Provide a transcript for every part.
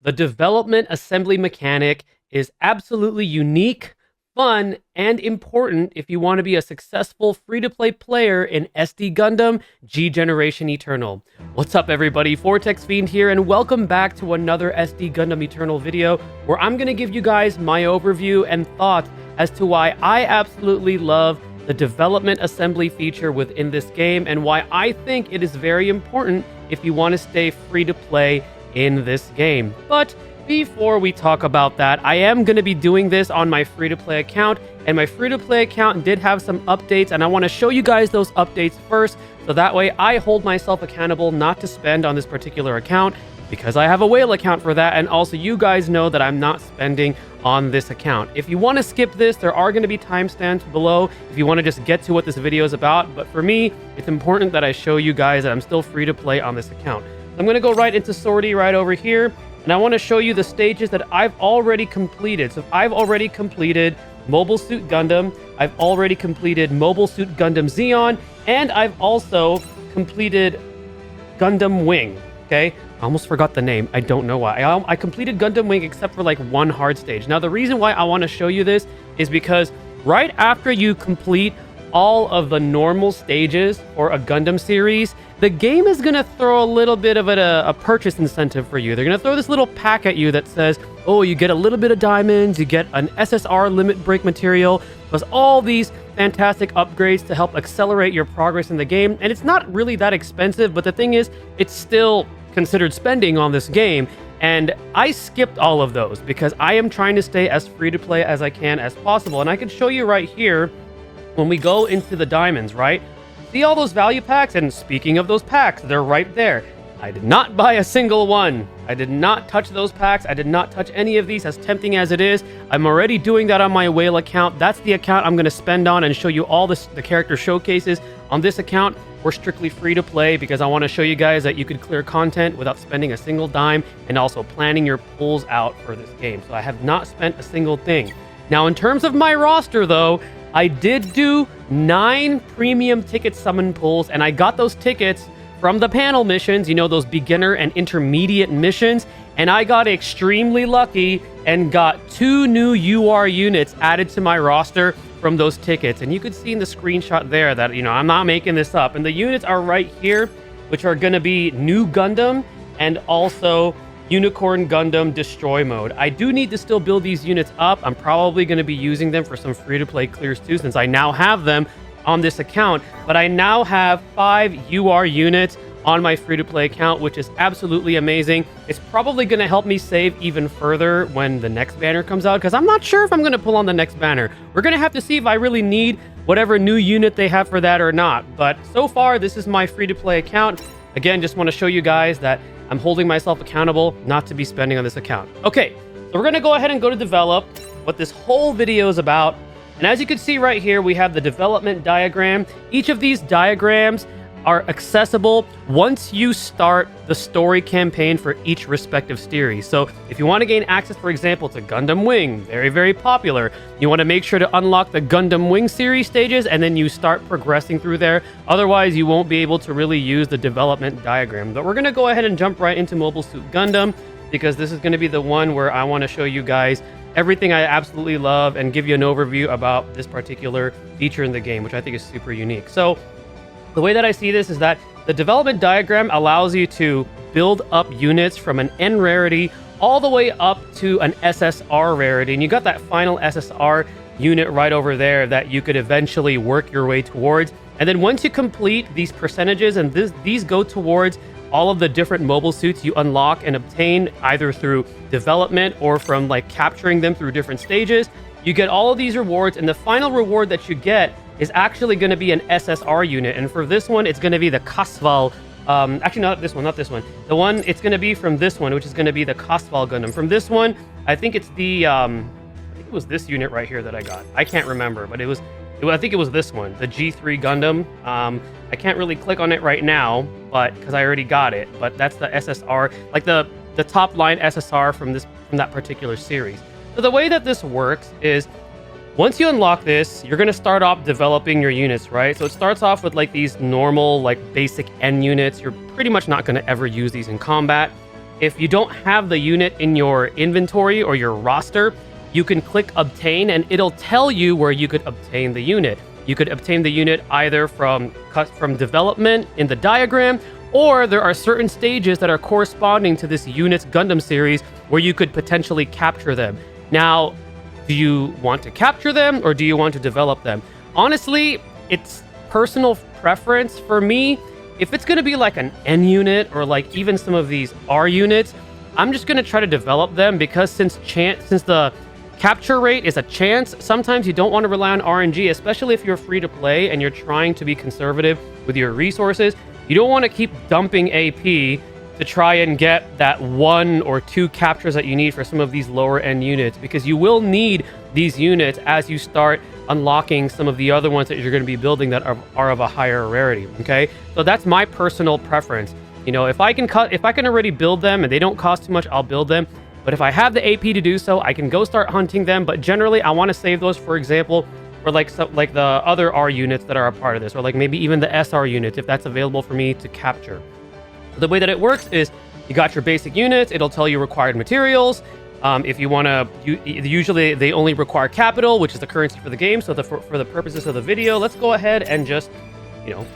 The development assembly mechanic is absolutely unique, fun, and important if you want to be a successful free-to-play player in SD Gundam G Generation Eternal. What's up everybody, Fortexfiend here, and welcome back to another SD Gundam Eternal video where I'm going to give you guys my overview and thoughts as to why I absolutely love the development assembly feature within this game and why I think it is very important if you want to stay free to play in this game. But before we talk about that, I am going to be doing this on my free-to-play account, and my free-to-play account did have some updates, and I want to show you guys those updates first, so that way I hold myself accountable not to spend on this particular account, because I have a whale account for that, and also you guys know that I'm not spending on this account. If you want to skip this, there are going to be timestamps below if you want to just get to what this video is about, but for me, it's important that I show you guys that I'm still free to play on this account. I'm going to go right into Sortie right over here, and I want to show you the stages that I've already completed. So I've already completed Mobile Suit Gundam, I've already completed Mobile Suit Gundam Zeon, and I've also completed Gundam Wing, okay? I almost forgot the name. I don't know why. I completed Gundam Wing except for like one hard stage. Now, the reason why I want to show you this is because right after you complete all of the normal stages for a Gundam series, the game is going to throw a little bit of a purchase incentive for you. They're going to throw this little pack at you that says, oh, you get a little bit of diamonds, you get an SSR limit break material, plus all these fantastic upgrades to help accelerate your progress in the game. And it's not really that expensive, but the thing is, it's still considered spending on this game. And I skipped all of those because I am trying to stay as free to play as I can as possible. And I can show you right here when we go into the diamonds, right? See all those value packs? And speaking of those packs, they're right there. I did not buy a single one. I did not touch those packs. I did not touch any of these, as tempting as it is. I'm already doing that on my whale account. That's the account I'm going to spend on and show you all the character showcases. On this account, we're strictly free to play because I want to show you guys that you could clear content without spending a single dime and also planning your pulls out for this game. So I have not spent a single thing. Now, in terms of my roster, though, I did do 9 premium ticket summon pulls, and I got those tickets from the panel missions, you know, those beginner and intermediate missions, and I got extremely lucky and got 2 new UR units added to my roster from those tickets. And you could see in the screenshot there that, you know, I'm not making this up. And the units are right here, which are going to be New Gundam and also Unicorn Gundam Destroy Mode. I do need to still build these units up. I'm probably going to be using them for some free-to-play clears too, since I now have them on this account. But I now have 5 UR units on my free-to-play account, which is absolutely amazing. It's probably going to help me save even further when the next banner comes out, because I'm not sure if I'm going to pull on the next banner. We're going to have to see if I really need whatever new unit they have for that or not. But so far, this is my free-to-play account. Again, just want to show you guys that I'm holding myself accountable not to be spending on this account. Okay, so we're going to go ahead and go to develop, what this whole video is about. And as you can see right here, we have the development diagram. Each of these diagrams are accessible once you start the story campaign for each respective series. So if you want to gain access, for example, to Gundam Wing, very, very popular, you want to make sure to unlock the Gundam Wing series stages, and then you start progressing through there. Otherwise, you won't be able to really use the development diagram. But we're going to go ahead and jump right into Mobile Suit Gundam, because this is going to be the one where I want to show you guys everything I absolutely love and give you an overview about this particular feature in the game, which I think is super unique. So the way that I see this is that the development diagram allows you to build up units from an N rarity all the way up to an SSR rarity. And you got that final SSR unit right over there that you could eventually work your way towards. And then once you complete these percentages, and these go towards all of the different mobile suits you unlock and obtain either through development or from like capturing them through different stages, you get all of these rewards. And the final reward that you get is actually going to be an SSR unit. And for this one, it's going to be the Kasval. Actually, not this one. The one it's going to be from this one, which is going to be the Kasval Gundam. From this one, I think it's the, I think it was this unit right here that I got. I can't remember, but I think it was this one, the G3 Gundam. I can't really click on it right now, but because I already got it. But that's the SSR, like the top line SSR from that particular series. So the way that this works is, once you unlock this, you're going to start off developing your units, right? So it starts off with like these normal, like basic N units. You're pretty much not going to ever use these in combat. if you don't have the unit in your inventory or your roster, you can click obtain and it'll tell you where you could obtain the unit. You could obtain the unit either from development in the diagram, or there are certain stages that are corresponding to this unit's Gundam series where you could potentially capture them. Now, do you want to capture them or do you want to develop them? Honestly, it's personal preference for me. If it's going to be like an N unit or like even some of these R units, I'm just going to try to develop them, because since the capture rate is a chance, sometimes you don't want to rely on RNG, especially if you're free to play and you're trying to be conservative with your resources. You don't want to keep dumping AP to try and get that 1 or 2 captures that you need for some of these lower end units, because you will need these units as you start unlocking some of the other ones that you're going to be building that are of a higher rarity. Okay, so that's my personal preference. You know, if I can already build them and they don't cost too much, I'll build them. But if I have the AP to do so, I can go start hunting them. But generally, I want to save those, for example, for like the other R units that are a part of this, or like maybe even the SR units if that's available for me to capture. The way that it works is you got your basic units. It'll tell you required materials. If you want to, usually they only require capital, which is the currency for the game. So for the purposes of the video, let's go ahead and just, you know,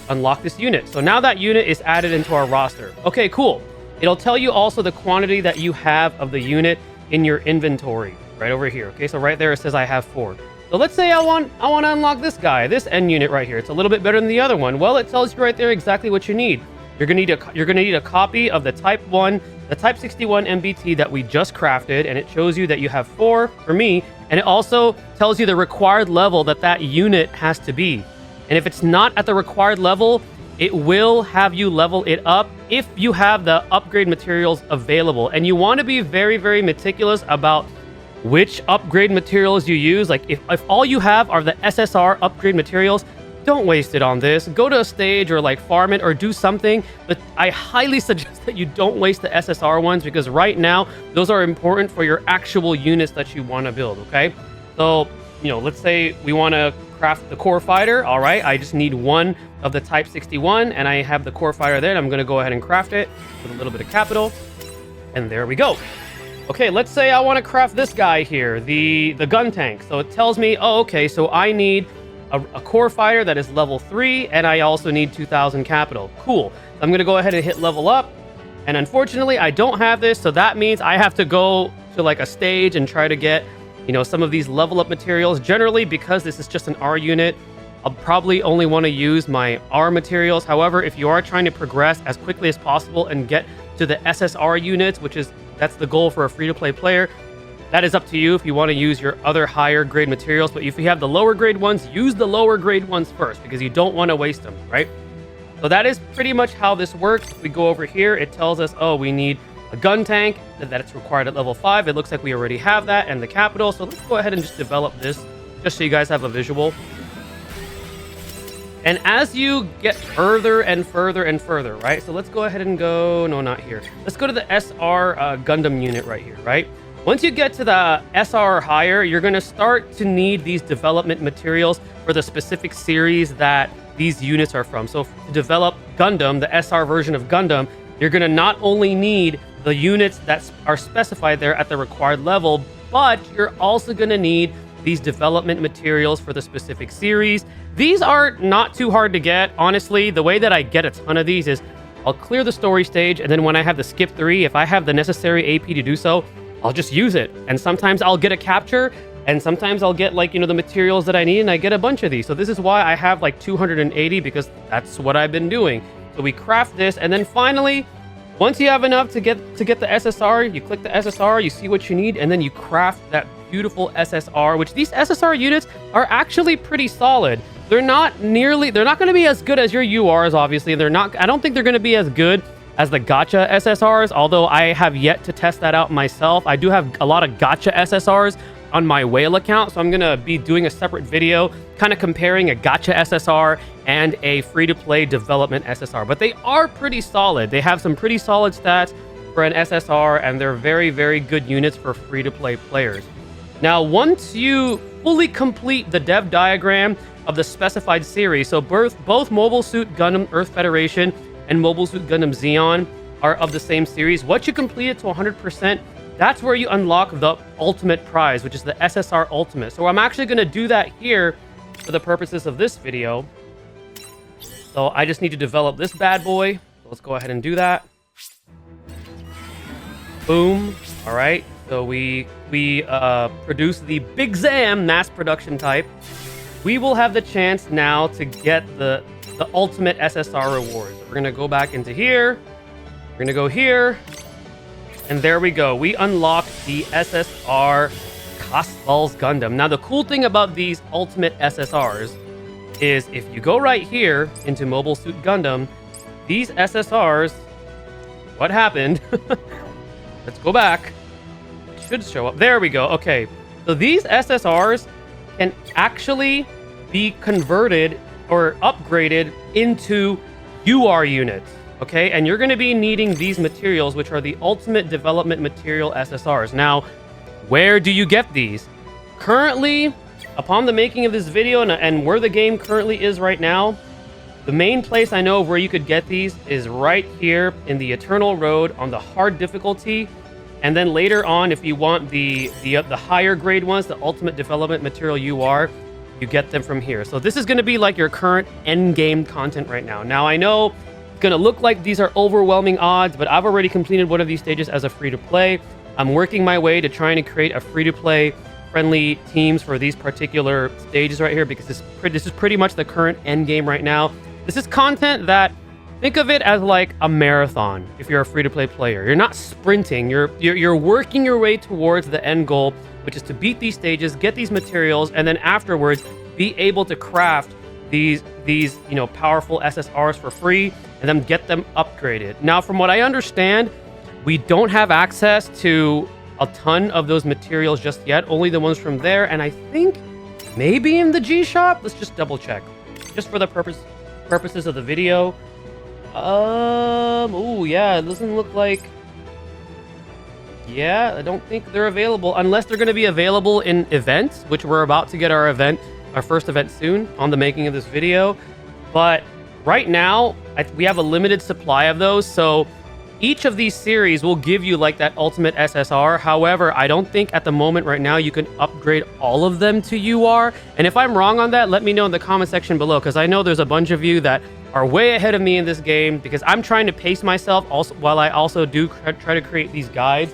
unlock this unit. So now that unit is added into our roster. Okay, cool. It'll tell you also the quantity that you have of the unit in your inventory right over here. Okay, so right there it says I have 4. So let's say I want to unlock this guy, this N unit right here. It's a little bit better than the other one. Well, it tells you right there exactly what you need. You're gonna need a copy of the Type 61 MBT that we just crafted, and it shows you that you have 4 for me, and it also tells you the required level that unit has to be. And if it's not at the required level, it will have you level it up if you have the upgrade materials available. And you want to be very, very meticulous about which upgrade materials you use. Like if all you have are the SSR upgrade materials, don't waste it on this. Go to a stage or like farm it or do something. But I highly suggest that you don't waste the SSR ones, because right now those are important for your actual units that you want to build. Okay, so you know, let's say we want to craft the core fighter. All right, I just need 1 of the Type 61 and I have the core fighter there, and I'm going to go ahead and craft it with a little bit of capital, and there we go. Okay, let's say I want to craft this guy here, the gun tank. So it tells me, oh, okay, so I need a core fighter that is level 3, and I also need 2,000 capital. Cool. So I'm going to go ahead and hit level up, and unfortunately I don't have this, so that means I have to go to like a stage and try to get, you know, some of these level up materials. Generally, because this is just an R unit, I'll probably only want to use my R materials. However, if you are trying to progress as quickly as possible and get to the SSR units, that's the goal for a free-to-play player, that is up to you if you want to use your other higher grade materials. But if you have the lower grade ones, use the lower grade ones first, because you don't want to waste them, right? So that is pretty much how this works. If we go over here, it tells us, oh, we need a gun tank, that it's required at level 5. It looks like we already have that, and the capital. So let's go ahead and just develop this, just so you guys have a visual. And as you get further and further and further, right? So let's go ahead and go, no, not here. Let's go to the SR Gundam unit right here, right? Once you get to the SR or higher, you're going to start to need these development materials for the specific series that these units are from. So to develop Gundam, the SR version of Gundam, you're going to not only need the units that are specified there at the required level, but you're also going to need these development materials for the specific series. These are not too hard to get. Honestly, the way that I get a ton of these is I'll clear the story stage, and then when I have the skip 3, if I have the necessary AP to do so, I'll just use it. And sometimes I'll get a capture, and sometimes I'll get like, you know, the materials that I need, and I get a bunch of these. So this is why I have like 280, because that's what I've been doing. So we craft this, and then finally, once you have enough to get the SSR, you click the SSR, you see what you need, and then you craft that beautiful SSR, which these SSR units are actually pretty solid. They're not going to be as good as your URs, obviously. I don't think they're going to be as good as the Gacha SSRs, although I have yet to test that out myself. I do have a lot of Gacha SSRs on my whale account, so I'm going to be doing a separate video kind of comparing a Gacha SSR and a free-to-play development SSR. But they are pretty solid. They have some pretty solid stats for an SSR, and they're very, very good units for free-to-play players. Now, once you fully complete the dev diagram of the specified series, so both Mobile Suit Gundam Earth Federation and Mobile Suit Gundam Zeon are of the same series. Once you complete it to 100%, that's where you unlock the ultimate prize, which is the SSR Ultimate. So I'm actually going to do that here for the purposes of this video. So I just need to develop this bad boy. So let's go ahead and do that. Boom. All right. So we produce the Big Zam mass production type. We will have the chance now to get the ultimate SSR rewards. We're going to go back into here. We're going to go here. And there we go. We unlocked the SSR Cosval's Gundam. Now, the cool thing about these ultimate SSRs is if you go right here into Mobile Suit Gundam, these SSRs, what happened? Let's go back. It should show up. There we go. Okay. So these SSRs can actually be converted or upgraded into UR units. Okay, and you're going to be needing these materials, which are the Ultimate Development Material SSRs. Now, where do you get these? Currently, upon the making of this video and where the game currently is right now, the main place I know of where you could get these is right here in the Eternal Road on the hard difficulty. And then later on, if you want the higher grade ones, the Ultimate Development Material UR, you get them from here. So this is going to be like your current end game content right now. Now, I know it's going to look like these are overwhelming odds, but I've already completed one of these stages as a free-to-play. I'm working my way to trying to create a free-to-play friendly teams for these particular stages right here, because this is pretty much the current end game right now. This is content that, think of it as like a marathon if you're a free-to-play player. You're not sprinting, you're working your way towards the end goal, which is to beat these stages, get these materials, and then afterwards be able to craft these powerful SSRs for free and then get them upgraded. Now, from what I understand, we don't have access to a ton of those materials just yet, only the ones from there, and I think maybe in the G shop. Let's just double check, just for the purposes of the video. Oh yeah, it doesn't look like. Yeah, I don't think they're available unless they're going to be available in events, which we're about to get our first event soon on the making of this video. But right now, we have a limited supply of those, so each of these series will give you like that ultimate SSR. However, I don't think at the moment right now you can upgrade all of them to UR. And if I'm wrong on that, let me know in the comment section below, because I know there's a bunch of you that are way ahead of me in this game, because I'm trying to pace myself also while I also do try to create these guides.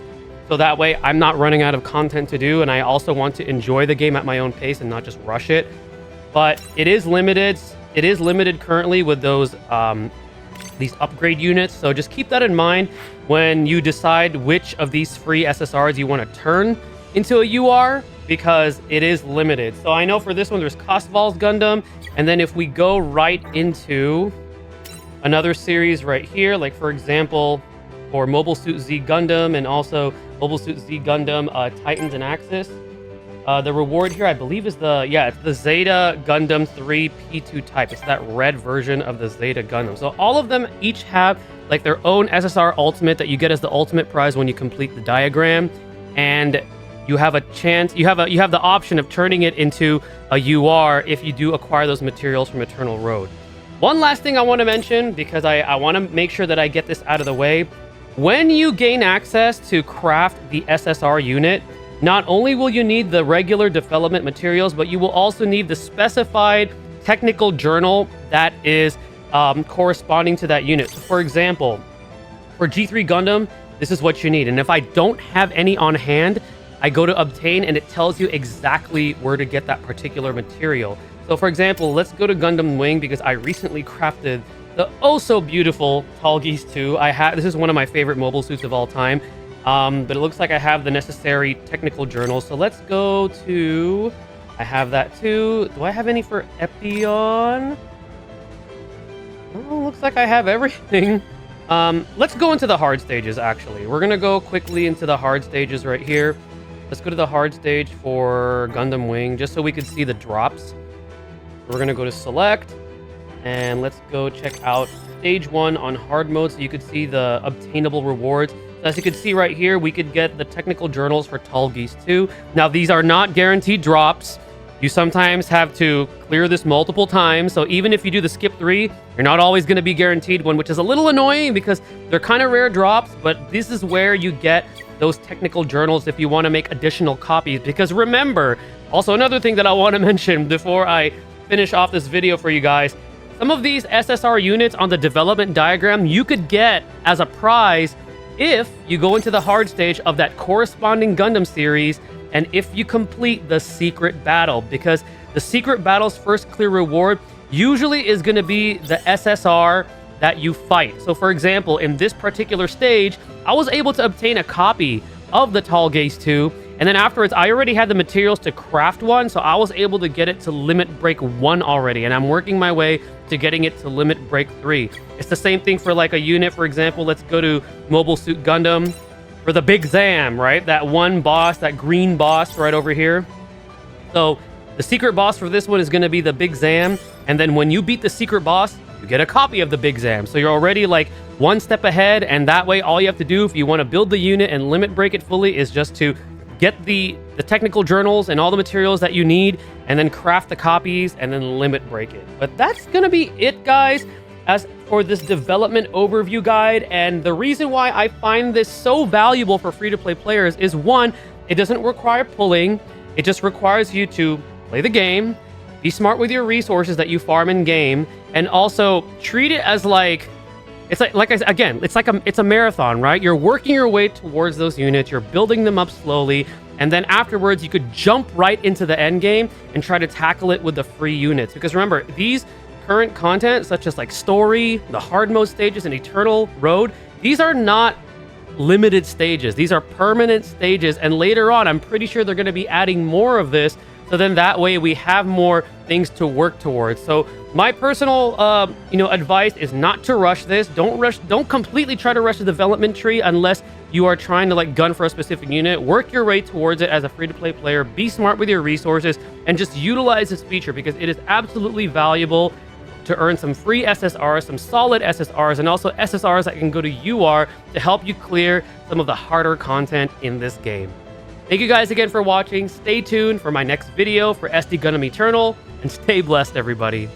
So that way I'm not running out of content to do, and I also want to enjoy the game at my own pace and not just rush it. But it is limited. It is limited currently with those these upgrade units. So just keep that in mind when you decide which of these free SSRs you want to turn into a UR, because it is limited. So I know for this one there's Cosval's Gundam, and then if we go right into another series right here, like for example, for Mobile Suit Z Gundam and also Mobile Suit Z Gundam Titans and Axis. The reward here, I believe, is it's the Zeta Gundam 3 P2 type. It's that red version of the Zeta Gundam. So all of them each have like their own SSR Ultimate that you get as the ultimate prize when you complete the diagram, and you have a chance. You have the option of turning it into a UR if you do acquire those materials from Eternal Road. One last thing I want to mention, because I want to make sure that I get this out of the way. When you gain access to craft the SSR unit, not only will you need the regular development materials, but you will also need the specified technical journal that is corresponding to that unit. So for example, for G3 Gundam, this is what you need. And if I don't have any on hand, I go to obtain and it tells you exactly where to get that particular material. So for example, let's go to Gundam Wing, because I recently crafted the oh so beautiful Tallgeese 2. This is one of my favorite mobile suits of all time. But it looks like I have the necessary technical journals. So let's go to... I have that too. Do I have any for Epion? Oh, looks like I have everything. Let's go into the hard stages, actually. We're going to go quickly into the hard stages right here. Let's go to the hard stage for Gundam Wing, just so we can see the drops. We're going to go to select, and let's go check out stage 1 on hard mode, so you could see the obtainable rewards. So as you can see right here, we could get the technical journals for Tallgeese 2. Now, these are not guaranteed drops. You sometimes have to clear this multiple times. So even if you do the skip 3, you're not always going to be guaranteed one, which is a little annoying because they're kind of rare drops. But this is where you get those technical journals if you want to make additional copies. Because remember, also another thing that I want to mention before I finish off this video for you guys, some of these SSR units on the development diagram you could get as a prize if you go into the hard stage of that corresponding Gundam series and if you complete the secret battle, because the secret battle's first clear reward usually is going to be the SSR that you fight. So for example, in this particular stage, I was able to obtain a copy of the Tall Gaze 2, and then afterwards I already had the materials to craft one, so I was able to get it to limit break 1 already, and I'm working my way to getting it to limit break 3. It's the same thing for like a unit. For example, let's go to Mobile Suit Gundam for the Big Zam, right? That one boss, that green boss right over here. So the secret boss for this one is going to be the Big Zam, and then when you beat the secret boss, you get a copy of the Big Zam. So you're already like one step ahead, and that way all you have to do if you want to build the unit and limit break it fully is just to get the technical journals and all the materials that you need, and then craft the copies and then limit break it. But that's going to be it, guys, as for this development overview guide. And the reason why I find this so valuable for free-to-play players is, one, it doesn't require pulling. It just requires you to play the game, be smart with your resources that you farm in game, and also treat it as like it's it's a marathon, right? You're working your way towards those units, you're building them up slowly, and then afterwards you could jump right into the end game and try to tackle it with the free units. Because remember, these current content, such as like story, the hard mode stages, and Eternal Road, these are not limited stages. These are permanent stages, and later on, I'm pretty sure they're going to be adding more of this. So then that way we have more things to work towards. So my personal, advice is not to rush this. Don't completely try to rush the development tree unless you are trying to like gun for a specific unit. Work your way towards it as a free-to-play player. Be smart with your resources and just utilize this feature because it is absolutely valuable to earn some free SSRs, some solid SSRs, and also SSRs that can go to UR to help you clear some of the harder content in this game. Thank you guys again for watching. Stay tuned for my next video for SD Gundam Eternal, and stay blessed, everybody.